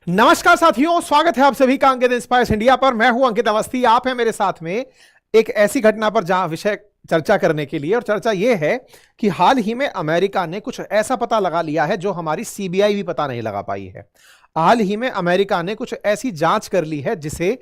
नमस्कार साथियों, स्वागत है आप सभी का अंकित इंस्पायर्स इंडिया पर। मैं हूं अंकित अवस्थी। आप हैं मेरे साथ में एक ऐसी घटना पर जहां विषय चर्चा करने के लिए, और चर्चा यह है कि हाल ही में अमेरिका ने कुछ ऐसा पता लगा लिया है जो हमारी सीबीआई भी पता नहीं लगा पाई है। हाल ही में अमेरिका ने कुछ ऐसी जांच कर ली है जिसे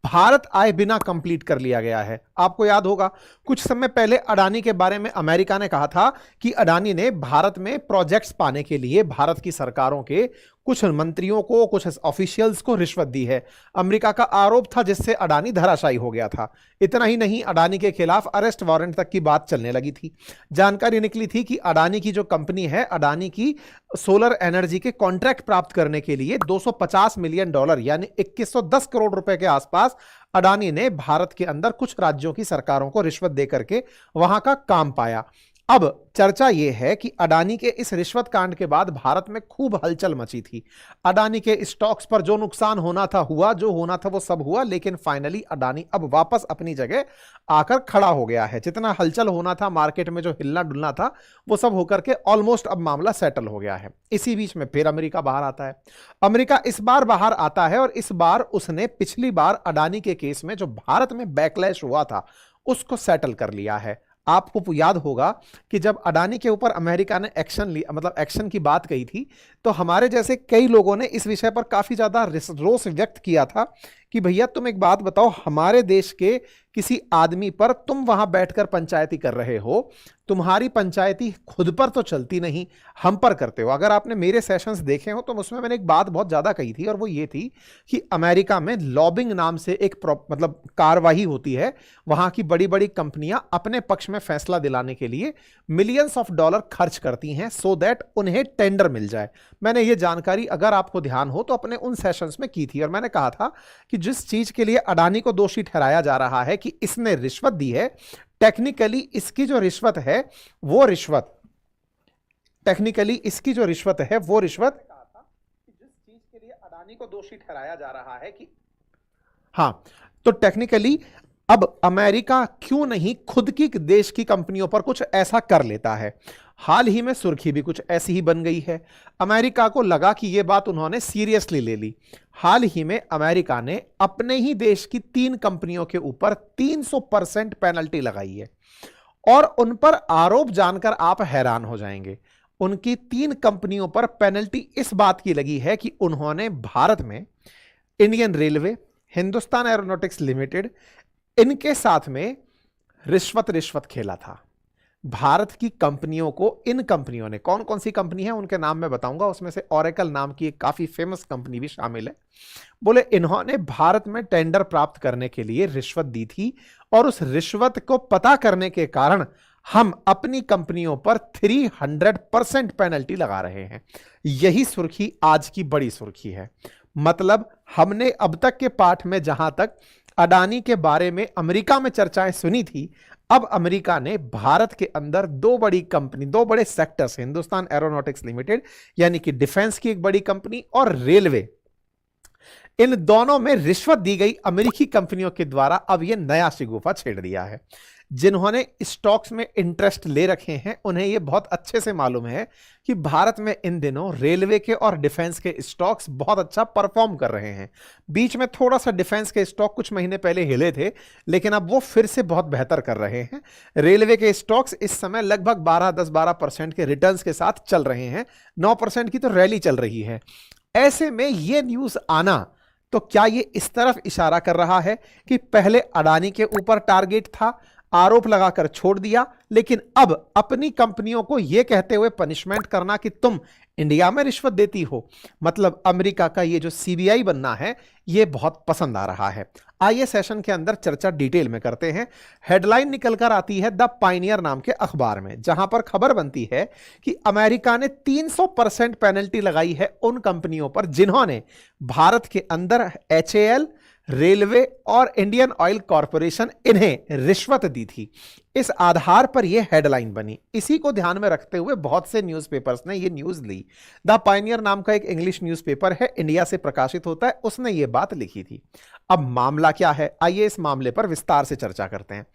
भारत आए बिना कंप्लीट कर लिया गया है। आपको याद होगा कुछ समय पहले अडानी के बारे में अमेरिका ने कहा था कि अडानी ने भारत में प्रोजेक्ट्स पाने के लिए भारत की सरकारों के कुछ मंत्रियों को, कुछ ऑफिशियल्स को रिश्वत दी है। अमेरिका का आरोप था जिससे अडानी धराशायी हो गया था। इतना ही नहीं, अडानी के खिलाफ अरेस्ट वारंट तक की बात चलने लगी थी। जानकारी निकली थी कि अडानी की जो कंपनी है, अडानी की सोलर एनर्जी के कॉन्ट्रैक्ट प्राप्त करने के लिए $250 मिलियन यानी 2110 करोड़ रुपए के आसपास अडानी ने भारत के अंदर कुछ राज्यों की सरकारों को रिश्वत देकर के वहां का काम पाया। अब चर्चा यह है कि अडानी के इस रिश्वत कांड के बाद भारत में खूब हलचल मची थी। अडानी के स्टॉक्स पर जो नुकसान होना था हुआ, जो होना था वो सब हुआ, लेकिन फाइनली अडानी अब वापस अपनी जगह आकर खड़ा हो गया है। जितना हलचल होना था, मार्केट में जो हिलना डुलना था, वो सब होकर के ऑलमोस्ट अब मामला सेटल हो गया है। इसी बीच में फिर अमेरिका बाहर आता है। अमेरिका इस बार बाहर आता है और इस बार उसने पिछली बार अडानी के केस में जो भारत में बैकलैश हुआ था उसको सेटल कर लिया है। आपको याद होगा कि जब अडानी के ऊपर अमेरिका ने एक्शन लिया, मतलब एक्शन की बात कही थी, तो हमारे जैसे कई लोगों ने इस विषय पर काफी ज्यादा रोष व्यक्त किया था कि भैया तुम एक बात बताओ, हमारे देश के किसी आदमी पर तुम वहां बैठकर पंचायती कर रहे हो, तुम्हारी पंचायती खुद पर तो चलती नहीं, हम पर करते हो। अगर आपने मेरे सेशंस देखे हो तो उसमें मैंने एक बात बहुत ज्यादा कही थी, और वो ये थी कि अमेरिका में लॉबिंग नाम से एक मतलब कार्यवाही होती है। वहां की बड़ी बड़ी कंपनियां अपने पक्ष में फैसला दिलाने के लिए मिलियंस ऑफ डॉलर खर्च करती हैं सो दैट उन्हें टेंडर मिल जाए। मैंने ये जानकारी, अगर आपको ध्यान हो तो, अपने उन सेशंस में की थी, और मैंने कहा था कि जिस चीज के लिए अडानी को दोषी ठहराया जा रहा है कि इसने रिश्वत दी है, टेक्निकली इसकी जो रिश्वत है वो रिश्वत टेक्निकली इसकी जो रिश्वत है वो रिश्वत कहा था कि जिस चीज के लिए अडानी को दोषी ठहराया जा रहा है कि हां, तो टेक्निकली अब अमेरिका क्यों नहीं खुद की देश की कंपनियों पर कुछ ऐसा कर लेता है। हाल ही में सुर्खी भी कुछ ऐसी ही बन गई है। अमेरिका को लगा कि यह बात उन्होंने सीरियसली ले ली। हाल ही में अमेरिका ने अपने ही देश की 3 कंपनियों के ऊपर 300% पेनल्टी लगाई है, और उन पर आरोप जानकर आप हैरान हो जाएंगे। उनकी 3 कंपनियों पर पेनल्टी इस बात की लगी है कि उन्होंने भारत में Indian railway, Hindustan aeronautics limited, इनके साथ में रिश्वत खेला था। भारत की कंपनियों को, इन कंपनियों ने, कौन कौन सी कंपनी है उनके नाम मैं बताऊंगा, उसमें से ओरेकल नाम की एक काफी फेमस कंपनी भी शामिल है। बोले इन्होंने भारत में टेंडर प्राप्त करने के लिए रिश्वत दी थी, और उस रिश्वत को पता करने के कारण हम अपनी कंपनियों पर 300% पेनल्टी लगा रहे हैं। यही सुर्खी आज की बड़ी सुर्खी है। मतलब हमने अब तक के पाठ में जहां तक अडानी के बारे में अमेरिका में चर्चाएं सुनी थी, अब अमेरिका ने भारत के अंदर 2 बड़ी कंपनी, 2 बड़े सेक्टर्स, हिंदुस्तान एरोनॉटिक्स लिमिटेड यानी कि डिफेंस की एक बड़ी कंपनी, और रेलवे, इन दोनों में रिश्वत दी गई अमेरिकी कंपनियों के द्वारा अब यह नया शिगुफा छेड़ दिया है। जिन्होंने स्टॉक्स में इंटरेस्ट ले रखे हैं उन्हें यह बहुत अच्छे से मालूम है कि भारत में इन दिनों रेलवे के और डिफेंस के स्टॉक्स बहुत अच्छा परफॉर्म कर रहे हैं। बीच में थोड़ा सा डिफेंस के स्टॉक कुछ महीने पहले हिले थे, लेकिन अब वो फिर से बहुत बेहतर कर रहे हैं। रेलवे के स्टॉक्स इस समय लगभग 10-12% के रिटर्न्स के साथ चल रहे हैं। 9% की तो रैली चल रही है। ऐसे में यह न्यूज आना, तो क्या यह इस तरफ इशारा कर रहा है कि पहले अडानी के ऊपर टारगेट था, आरोप लगाकर छोड़ दिया, लेकिन अब अपनी कंपनियों को यह कहते हुए पनिशमेंट करना कि तुम इंडिया में रिश्वत देती हो। मतलब अमेरिका का ये जो सीबीआई बनना है, यह बहुत पसंद आ रहा है। आइए सेशन के अंदर चर्चा डिटेल में करते हैं। हेडलाइन निकलकर आती है द पायनियर नाम के अखबार में, जहां पर खबर बनती है कि अमेरिका ने 300% पेनल्टी लगाई है उन कंपनियों पर जिन्होंने भारत के अंदर HAL, रेलवे और इंडियन ऑयल कॉरपोरेशन, इन्हें रिश्वत दी थी। इस आधार पर यह हेडलाइन बनी। इसी को ध्यान में रखते हुए बहुत से न्यूज़पेपर्स ने यह न्यूज़ ली। द पायनियर नाम का एक इंग्लिश न्यूज़पेपर है, इंडिया से प्रकाशित होता है, उसने यह बात लिखी थी। अब मामला क्या है, आइए इस मामले पर विस्तार से चर्चा करते हैं।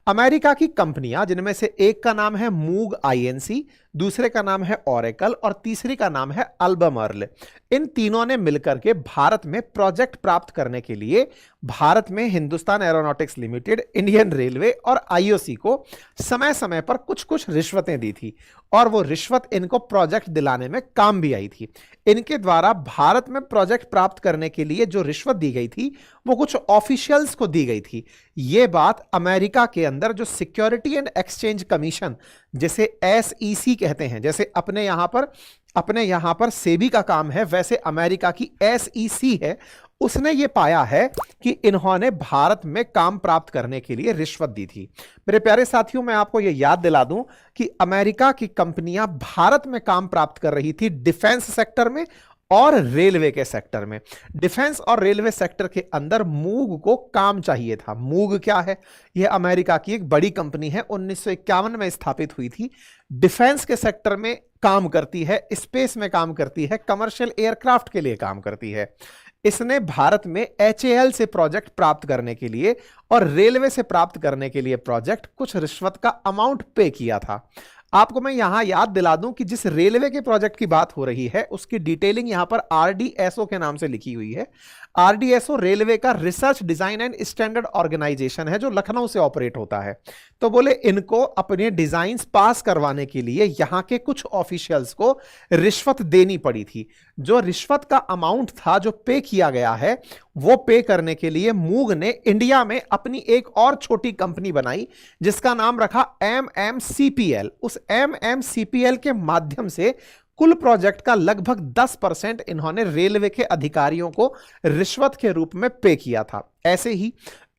अमेरिका की कंपनियां, जिनमें से एक का नाम है मूग INC, दूसरे का नाम है ओरेकल और तीसरी का नाम है अल्बमर्ल, इन तीनों ने मिलकर के भारत में प्रोजेक्ट प्राप्त करने के लिए भारत में Hindustan aeronautics limited, Indian railway और IOC को समय समय पर कुछ कुछ रिश्वतें दी थी और वो रिश्वत इनको प्रोजेक्ट दिलाने में काम भी आई थी। इनके द्वारा भारत में प्रोजेक्ट प्राप्त करने के लिए जो रिश्वत दी गई थी वो कुछ ऑफिशियल्स को दी गई थी। ये बात अमेरिका के अंदर जो सिक्योरिटी एंड एक्सचेंज कमीशन, जिसे SEC कहते हैं, जैसे अपने यहां पर सेबी का काम है, वैसे अमेरिका की SEC है, उसने ये पाया है कि इन्होंने भारत में काम प्राप्त करने के लिए रिश्वत दी थी। मेरे प्यारे साथियों, मैं आपको यह याद दिला दूं कि अमेरिका की कंपनियां भारत में काम प्राप्त कर रही थी डिफेंस सेक्टर में और रेलवे के सेक्टर में। डिफेंस और रेलवे सेक्टर के अंदर मूग को काम चाहिए था। मूग क्या है? यह अमेरिका की एक बड़ी कंपनी है, 1951 में स्थापित हुई थी। डिफेंस के सेक्टर में काम करती है, स्पेस में काम करती है, कमर्शियल एयरक्राफ्ट के लिए काम करती है। इसने भारत में HAL से प्रोजेक्ट प्राप्त करने के लिए और रेलवे से प्राप्त करने के लिए प्रोजेक्ट कुछ रिश्वत का अमाउंट पे किया था। आपको मैं यहां याद दिला दूं कि जिस रेलवे के प्रोजेक्ट की बात हो रही है उसकी डिटेलिंग यहां पर RDSO के नाम से लिखी हुई है। RDSO रेलवे का research design and standard organisation है जो लखनऊ से ऑपरेट होता है। तो बोले इनको अपने डिजाइन्स पास करवाने के लिए यहां के कुछ ऑफिशियल्स को रिश्वत देनी पड़ी थी। जो रिश्वत का अमाउंट था जो पे किया गया है, वो पे करने के लिए मूग ने इंडिया में अपनी एक और छोटी कंपनी बनाई जिसका नाम रखा MMCPL। उस MMCPL के माध्यम से कुल प्रोजेक्ट का लगभग 10% इन्होंने रेलवे के अधिकारियों को रिश्वत के रूप में पे किया था। ऐसे ही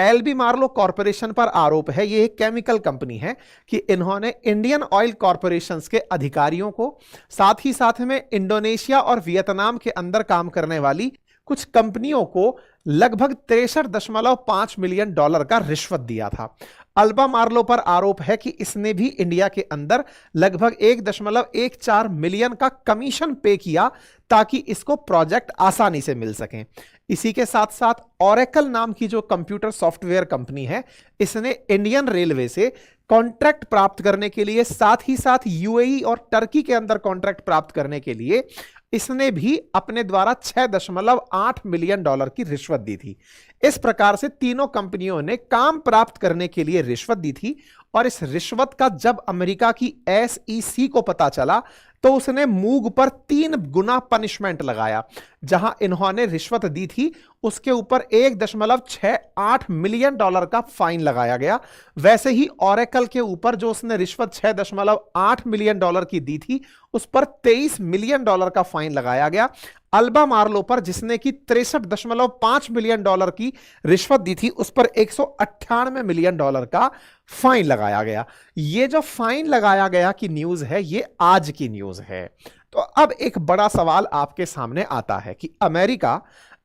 LB मार्लो कॉरपोरेशन पर आरोप है, ये एक केमिकल कंपनी है, कि इन्होंने इंडियन ऑयल कॉरपोरेशंस के अधिकारियों को, साथ ही साथ में इंडोनेशिया और वियतनाम के अंदर काम करने वाली कुछ कंपनियों को लगभग $63.5 मिलियन का रिश्वत दिया था। अल्बा मार्लो पर आरोप है कि इसने भी इंडिया के अंदर लगभग 1.14 मिलियन का कमीशन पे किया ताकि इसको प्रोजेक्ट आसानी से मिल सके। इसी के साथ साथ ओरेकल नाम की जो कंप्यूटर सॉफ्टवेयर कंपनी है, इसने इंडियन रेलवे से कॉन्ट्रैक्ट प्राप्त करने के लिए, साथ ही साथ UAE और टर्की के अंदर कॉन्ट्रैक्ट प्राप्त करने के लिए इसने भी अपने द्वारा $6.8 मिलियन की रिश्वत दी थी। इस प्रकार से तीनों कंपनियों ने काम प्राप्त करने के लिए रिश्वत दी थी और इस रिश्वत का जब अमेरिका की SEC को पता चला तो उसने मूग पर 3 गुना पनिशमेंट लगाया। जहां इन्होंने रिश्वत दी थी उसके ऊपर $1.68 मिलियन का फाइन लगाया गया। वैसे ही ओरेकल के ऊपर जो उसने रिश्वत $6.8 मिलियन की दी थी उस पर $23 मिलियन का फाइन लगाया गया। अल्बा मार्लो पर जिसने की $63.5 मिलियन की रिश्वत दी थी उस पर $198 मिलियन का फाइन लगाया गया। ये जो फाइन लगाया गया की न्यूज है ये आज की न्यूज है। तो अब एक बड़ा सवाल आपके सामने आता है कि अमेरिका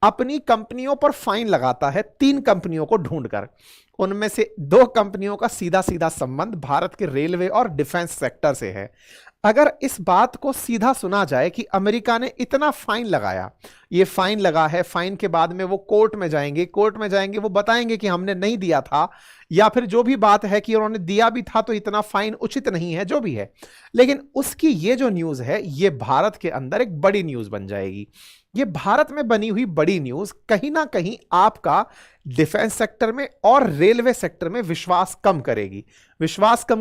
अपनी कंपनियों पर फाइन लगाता है 3 कंपनियों को ढूंढकर, उनमें से 2 कंपनियों का सीधा सीधा संबंध भारत के रेलवे और डिफेंस सेक्टर से है। अगर इस बात को सीधा सुना जाए कि अमेरिका ने इतना फाइन लगाया, ये फाइन लगा है, फाइन के बाद में वो कोर्ट में जाएंगे, वो बताएंगे कि हमने नहीं दिया था, या फिर जो भी बात है कि उन्होंने दिया भी था तो इतना फाइन उचित नहीं है, जो भी है, लेकिन उसकी ये जो न्यूज है ये भारत के अंदर एक बड़ी न्यूज बन जाएगी। ये भारत में बनी हुई बड़ी न्यूज कहीं ना कहीं आपका डिफेंस सेक्टर में और रेलवे सेक्टर में विश्वास कम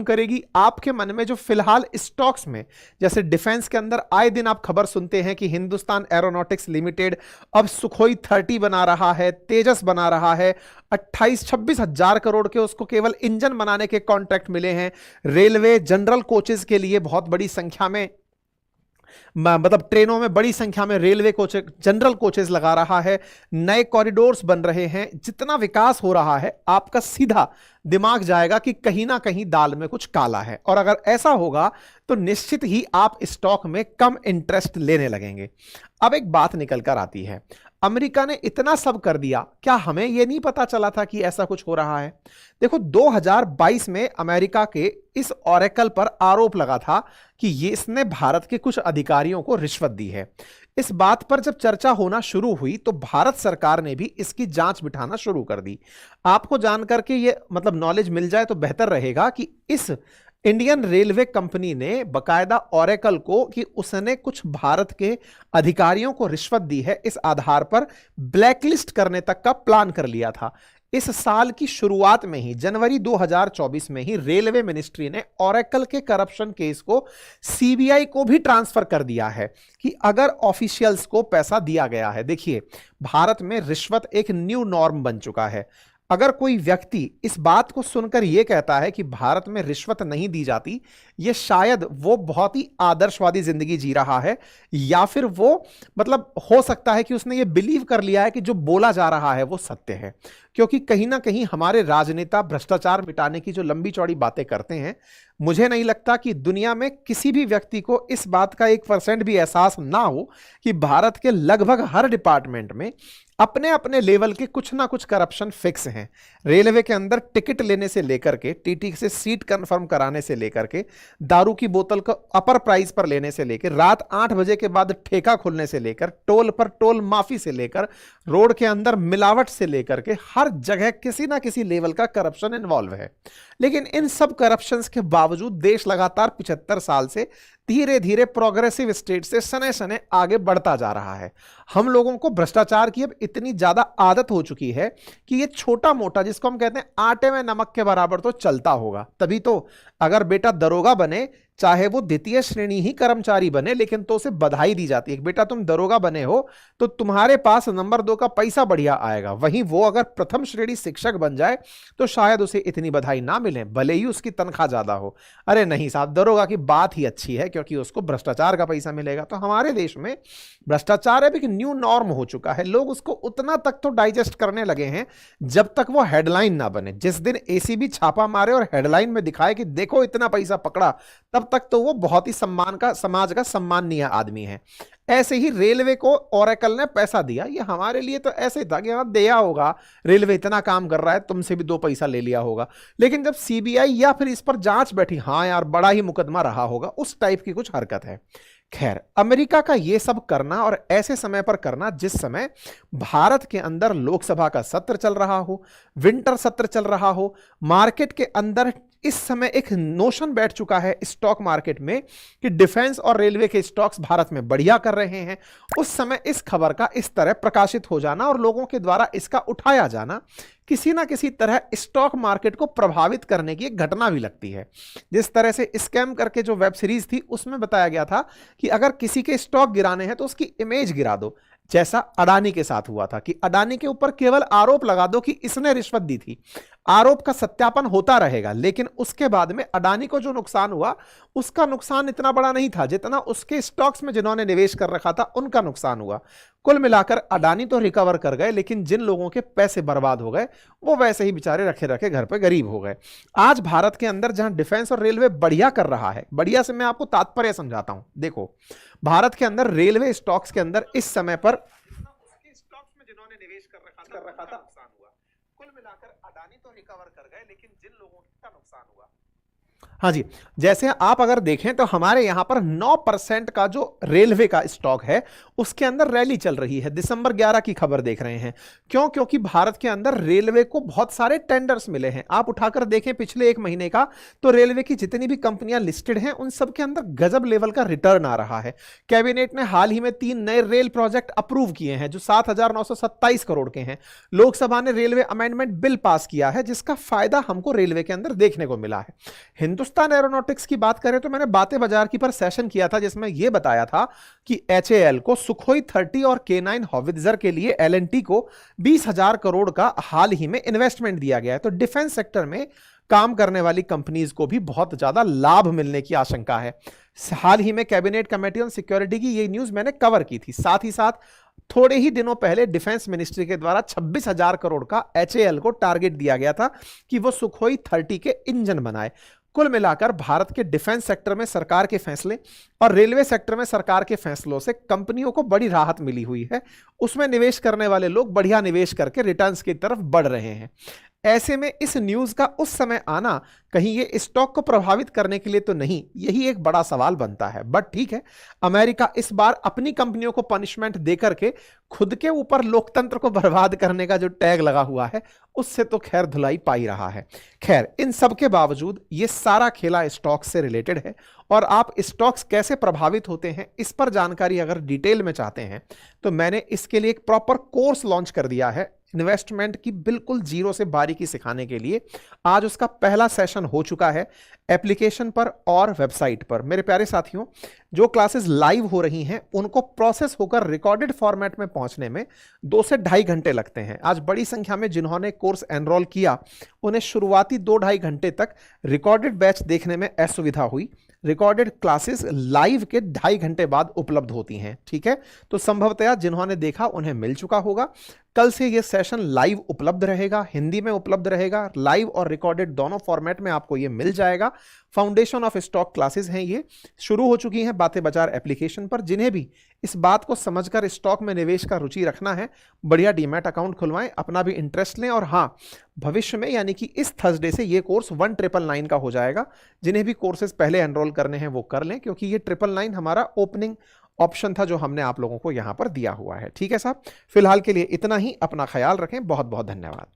करेगी। आपके मन में जो फिलहाल स्टॉक्स में, जैसे डिफेंस के अंदर आए दिन आप खबर सुनते हैं कि हिंदुस्तान एरोनॉटिक्स लिमिटेड अब सुखोई 30 बना रहा है, तेजस बना रहा है, 28-26 हजार करोड़ के उसको केवल इंजन बनाने के कॉन्ट्रैक्ट मिले हैं। रेलवे जनरल कोचेस के लिए बहुत बड़ी संख्या में, मतलब ट्रेनों में बड़ी संख्या में रेलवे कोच, जनरल कोचेस लगा रहा है, नए कॉरिडोर्स बन रहे हैं। जितना विकास हो रहा है आपका सीधा दिमाग जाएगा कि कहीं ना कहीं दाल में कुछ काला है, और अगर ऐसा होगा तो निश्चित ही आप स्टॉक में कम इंटरेस्ट लेने लगेंगे। अब एक बात निकल कर आती है, अमेरिका ने इतना सब कर दिया, क्या हमें यह नहीं पता चला था कि ऐसा कुछ हो रहा है? देखो 2022 में अमेरिका के इस ओरेकल पर आरोप लगा था कि ये इसने भारत के कुछ अधिकारियों को रिश्वत दी है। इस बात पर जब चर्चा होना शुरू हुई तो भारत सरकार ने भी इसकी जांच बिठाना शुरू कर दी। आपको जानकर के ये मतलब नॉलेज मिल जाए तो बेहतर रहेगा कि इस इंडियन रेलवे कंपनी ने बकायदा ओरेकल को कि उसने कुछ भारत के अधिकारियों को रिश्वत दी है, इस आधार पर ब्लैकलिस्ट करने तक का प्लान कर लिया था। इस साल की शुरुआत में ही जनवरी 2024 में ही रेलवे मिनिस्ट्री ने ओरेकल के करप्शन केस को सीबीआई को भी ट्रांसफर कर दिया है कि अगर ऑफिशियल्स को पैसा दिया गया है। देखिए, भारत में रिश्वत एक न्यू नॉर्म बन चुका है। अगर कोई व्यक्ति इस बात को सुनकर यह कहता है कि भारत में रिश्वत नहीं दी जाती, यह शायद वो बहुत ही आदर्शवादी जिंदगी जी रहा है, या फिर वो मतलब हो सकता है कि उसने ये बिलीव कर लिया है कि जो बोला जा रहा है वो सत्य है। क्योंकि कहीं ना कहीं हमारे राजनेता भ्रष्टाचार मिटाने की जो लंबी चौड़ी बातें करते हैं, मुझे नहीं लगता कि दुनिया में किसी भी व्यक्ति को इस बात का 1% भी एहसास ना हो कि भारत के लगभग हर डिपार्टमेंट में अपने अपने लेवल के कुछ ना कुछ करप्शन फिक्स हैं। रेलवे के अंदर टिकट लेने से लेकर के, टीटी से सीट कंफर्म कराने से लेकर के, दारू की बोतल को अपर प्राइस पर लेने से लेकर, रात 8 बजे के बाद ठेका खोलने से लेकर, टोल पर टोल माफी से लेकर, रोड के अंदर मिलावट से लेकर के, हर जगह किसी ना किसी लेवल का करप्शन इन्वॉल्व है। लेकिन इन सब करप्शंस के बावजूद देश लगातार 75 साल से धीरे धीरे प्रोग्रेसिव स्टेट से सने सने आगे बढ़ता जा रहा है। हम लोगों को भ्रष्टाचार की अब इतनी ज्यादा आदत हो चुकी है कि ये छोटा मोटा, जिसको हम कहते हैं आटे में नमक के बराबर, तो चलता होगा। तभी तो अगर बेटा दरोगा बने, चाहे वो द्वितीय श्रेणी ही कर्मचारी बने, लेकिन तो उसे बधाई दी जाती है, बेटा तुम दरोगा बने हो तो तुम्हारे पास नंबर 2 का पैसा बढ़िया आएगा। वहीं वो अगर प्रथम श्रेणी शिक्षक बन जाए तो शायद उसे इतनी बधाई ना मिले, भले ही उसकी तनख्वाह ज्यादा हो। अरे नहीं साहब, दरोगा की बात ही अच्छी है क्योंकि उसको भ्रष्टाचार का पैसा मिलेगा। तो हमारे देश में भ्रष्टाचार अब एक न्यू नॉर्म हो चुका है। लोग उसको उतना तक तो डाइजेस्ट करने लगे हैं जब तक वो हेडलाइन ना बने। जिस दिन एसीबी छापा मारे और हेडलाइन में दिखाए कि देखो इतना पैसा पकड़ा, तब तक तो वो बहुत ही समाज का सम्माननीय आदमी है। ऐसे ही रेलवे को ओरेकल ने पैसा दिया, ये हमारे लिए तो ऐसे था कि हाँ दिया होगा, रेलवे इतना काम कर रहा है, तुमसे भी 2 पैसा ले लिया होगा। लेकिन जब सीबीआई या फिर इस पर जांच बैठी, हाँ यार बड़ा ही मुकदमा रहा होगा, उस टाइप की कुछ हरकत है। खैर, अमेरिका का यह सब करना और ऐसे समय पर करना जिस समय भारत के अंदर लोकसभा का सत्र चल रहा हो, विंटर सत्र चल रहा हो, मार्केट के अंदर इस समय एक नोशन बैठ चुका है स्टॉक मार्केट में कि डिफेंस और रेलवे के स्टॉक्स भारत में बढ़िया कर रहे हैं, उस समय इस खबर का इस तरह प्रकाशित हो जाना और लोगों के द्वारा इसका उठाया जाना किसी ना किसी तरह स्टॉक मार्केट को प्रभावित करने की एक घटना भी लगती है। जिस तरह से स्कैम करके जो वेब सीरीज थी उसमें बताया गया था कि अगर किसी के स्टॉक गिराने हैं तो उसकी इमेज गिरा दो, जैसा अडानी के साथ हुआ था कि अडानी के ऊपर केवल आरोप लगा दो कि इसने रिश्वत दी थी, आरोप का सत्यापन होता रहेगा, लेकिन उसके बाद में अडानी को जो नुकसान हुआ उसका नुकसान इतना बड़ा नहीं था जितना उसके स्टॉक्स में जिन्होंने निवेश कर रखा था उनका नुकसान हुआ। कुल मिलाकर अडानी तो रिकवर कर गए, लेकिन जिन लोगों के पैसे बर्बाद हो गए वो वैसे ही बेचारे रखे रखे घर पे गरीब हो गए। आज भारत के अंदर जहां डिफेंस और रेलवे बढ़िया कर रहा है, बढ़िया से मैं आपको तात्पर्य समझाता हूं। देखो, भारत के अंदर रेलवे स्टॉक्स के अंदर इस समय पर उसके स्टॉक्स में जिन्होंने निवेश कर रखा था नुकसान हुआ। कुल मिलाकर अडानी तो रिकवर कर गए, लेकिन जिन लोगों का नुकसान हुआ, हाँ जी, जैसे आप अगर देखें तो हमारे यहां पर 9% का जो रेलवे का स्टॉक है उसके अंदर रैली चल रही है। दिसंबर 11 की खबर देख रहे हैं। क्यों? क्योंकि भारत के अंदर रेलवे को बहुत सारे टेंडर्स मिले हैं। आप उठाकर देखें पिछले 1 महीने का, तो रेलवे की जितनी भी कंपनियां लिस्टेड हैं उन सब के अंदर गजब लेवल का रिटर्न आ रहा है। कैबिनेट ने हाल ही में 3 नए रेल प्रोजेक्ट अप्रूव किए हैं जो 7,927 करोड़ के हैं। लोकसभा ने रेलवे अमेंडमेंट बिल पास किया है जिसका फायदा हमको रेलवे के अंदर देखने को मिला है। हिंदुस्तान एरोनॉटिक्स की बात करें तो मैंने बातें बाजार की पर सेशन किया था जिसमें यह बताया था कि एचएएल को सुखोई 30 और K9 हॉवित्जर के लिए एलएनटी को 20,000 करोड़ का हाल ही में इन्वेस्टमेंट दिया गया है। तो डिफेंस सेक्टर में काम करने वाली कंपनीज को भी बहुत ज्यादा लाभ मिलने की आशंका है। हाल ही में कैबिनेट कमेटी ऑन सिक्योरिटी की ये न्यूज मैंने कवर की थी। साथ ही साथ थोड़े ही दिनों पहले डिफेंस मिनिस्ट्री के द्वारा 26,000 करोड़ का एचएएल को टारगेट दिया गया था कि वो सुखोई 30 के इंजन बनाए। कुल मिलाकर भारत के डिफेंस सेक्टर में सरकार के फैसले और रेलवे सेक्टर में सरकार के फैसलों से कंपनियों को बड़ी राहत मिली हुई है। उसमें निवेश करने वाले लोग बढ़िया निवेश करके रिटर्न्स की तरफ बढ़ रहे हैं। ऐसे में इस न्यूज का उस समय आना कहीं ये स्टॉक को प्रभावित करने के लिए तो नहीं, यही एक बड़ा सवाल बनता है। बट ठीक है, अमेरिका इस बार अपनी कंपनियों को पनिशमेंट देकर के खुद के ऊपर लोकतंत्र को बर्बाद करने का जो टैग लगा हुआ है उससे तो खैर धुलाई पा ही रहा है। खैर, इन सब के बावजूद ये सारा खेला स्टॉक से रिलेटेड है और आप स्टॉक्स कैसे प्रभावित होते हैं इस पर जानकारी अगर डिटेल में चाहते हैं तो मैंने इसके लिए एक प्रॉपर कोर्स लॉन्च कर दिया है इन्वेस्टमेंट की बिल्कुल जीरो से बारीकी सिखाने के लिए। आज उसका पहला सेशन हो चुका है एप्लीकेशन पर और वेबसाइट पर। मेरे प्यारे साथियों, जो क्लासेस लाइव हो रही हैं उनको प्रोसेस होकर रिकॉर्डेड फॉर्मेट में पहुंचने में 2 से ढाई घंटे लगते हैं। आज बड़ी संख्या में जिन्होंने कोर्स एनरोल किया उन्हें शुरुआती 2-2.5 घंटे तक रिकॉर्डेड बैच देखने में असुविधा हुई। रिकॉर्डेड क्लासेस लाइव के 2.5 घंटे बाद उपलब्ध होती हैं। ठीक है, तो संभवतया जिन्होंने देखा उन्हें मिल चुका होगा। कल से यह सेशन लाइव उपलब्ध रहेगा, हिंदी में उपलब्ध रहेगा, लाइव और रिकॉर्डेड दोनों फॉर्मेट में आपको यह मिल जाएगा। फाउंडेशन ऑफ स्टॉक क्लासेस हैं, ये शुरू हो चुकी हैं बातें बाजार एप्लीकेशन पर। जिन्हें भी इस बात को समझकर स्टॉक में निवेश का रुचि रखना है, बढ़िया डीमैट अकाउंट खुलवाएं, अपना भी इंटरेस्ट लें। और हाँ, भविष्य में यानी कि इस थर्सडे से ये कोर्स 1999 का हो जाएगा। जिन्हें भी कोर्सेज पहले एनरोल करने हैं वो कर लें, क्योंकि ये 999 हमारा ओपनिंग ऑप्शन था जो हमने आप लोगों को यहां पर दिया हुआ है। ठीक है साहब, फिलहाल के लिए इतना ही। अपना ख्याल रखें। बहुत बहुत धन्यवाद।